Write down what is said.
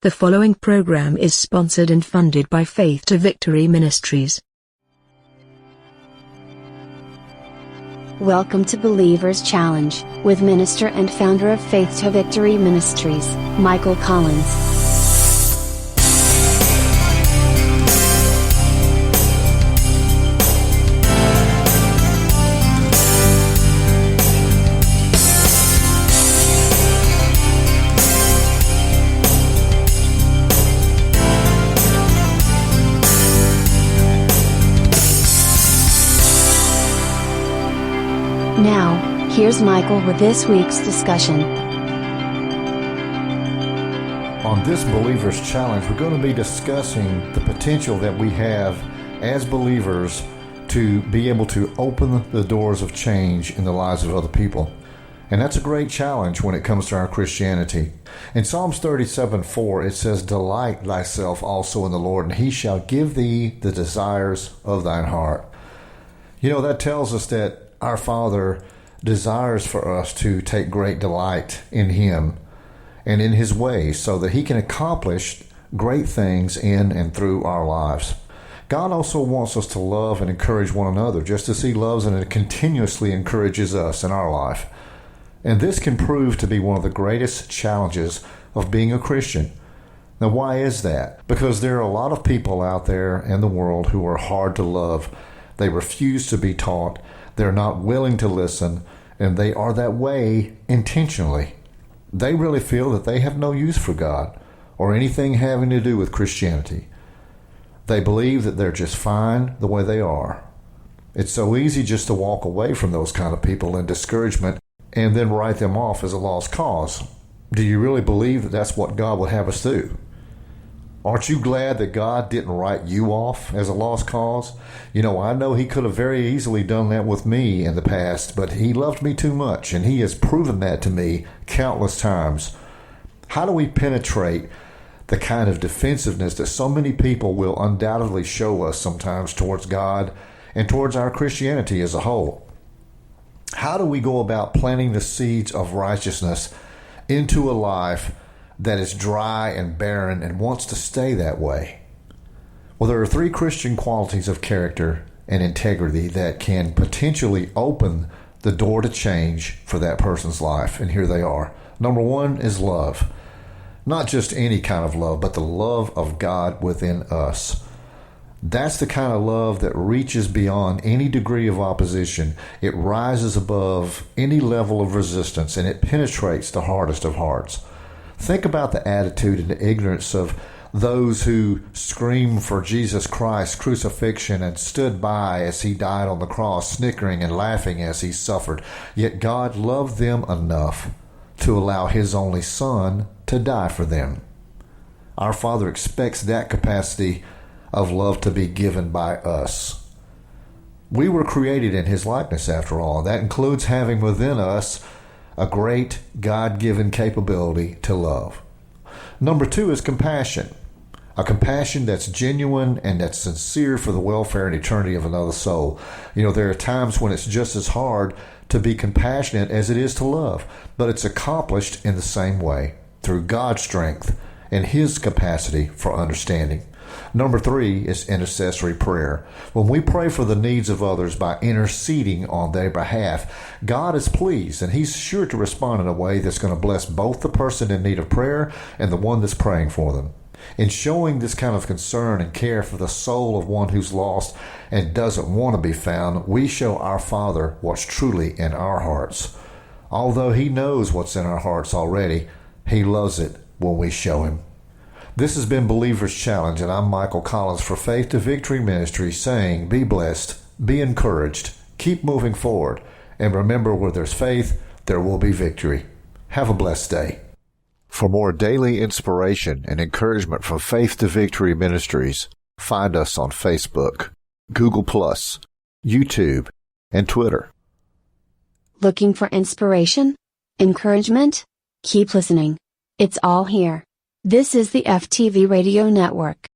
The following program is sponsored and funded by Faith to Victory Ministries. Welcome to Believer's Challenge, with minister and founder of Faith to Victory Ministries, Michael Collins. Now, here's Michael with this week's discussion. On this Believer's Challenge, we're going to be discussing the potential that we have as believers to be able to open the doors of change in the lives of other people. And that's a great challenge when it comes to our Christianity. In Psalms 37:4, it says, "Delight thyself also in the Lord, and he shall give thee the desires of thine heart." You know, that tells us that our Father desires for us to take great delight in Him and in His ways so that He can accomplish great things in and through our lives. God also wants us to love and encourage one another, just as He loves and continuously encourages us in our life. And this can prove to be one of the greatest challenges of being a Christian. Now, why is that? Because there are a lot of people out there in the world who are hard to love. They refuse to be taught. They're not willing to listen, and they are that way intentionally. They really feel that they have no use for God or anything having to do with Christianity. They believe that they're just fine the way they are. It's so easy just to walk away from those kind of people in discouragement and then write them off as a lost cause. Do you really believe that that's what God would have us do? Aren't you glad that God didn't write you off as a lost cause? You know, I know He could have very easily done that with me in the past, but He loved me too much, and He has proven that to me countless times. How do we penetrate the kind of defensiveness that so many people will undoubtedly show us sometimes towards God and towards our Christianity as a whole? How do we go about planting the seeds of righteousness into a life that is dry and barren and wants to stay that way? Well, there are three Christian qualities of character and integrity that can potentially open the door to change for that person's life, and here they are. Number one is love. Not just any kind of love, but the love of God within us. That's the kind of love that reaches beyond any degree of opposition. It rises above any level of resistance, and it penetrates the hardest of hearts. Think about the attitude and the ignorance of those who screamed for Jesus Christ's crucifixion and stood by as He died on the cross, snickering and laughing as He suffered. Yet God loved them enough to allow His only Son to die for them. Our Father expects that capacity of love to be given by us. We were created in His likeness, after all. That includes having within us a great God-given capability to love. Number two is compassion. A compassion that's genuine and that's sincere for the welfare and eternity of another soul. You know, there are times when it's just as hard to be compassionate as it is to love, but it's accomplished in the same way, through God's strength and His capacity for understanding. Number three is intercessory prayer. When we pray for the needs of others by interceding on their behalf, God is pleased, and He's sure to respond in a way that's going to bless both the person in need of prayer and the one that's praying for them. In showing this kind of concern and care for the soul of one who's lost and doesn't want to be found, we show our Father what's truly in our hearts. Although He knows what's in our hearts already, He loves it when we show Him. This has been Believer's Challenge, and I'm Michael Collins for Faith to Victory Ministry, saying, be blessed, be encouraged, keep moving forward, and remember, where there's faith, there will be victory. Have a blessed day. For more daily inspiration and encouragement from Faith to Victory Ministries, find us on Facebook, Google+, YouTube, and Twitter. Looking for inspiration? Encouragement? Keep listening. It's all here. This is the FTV Radio Network.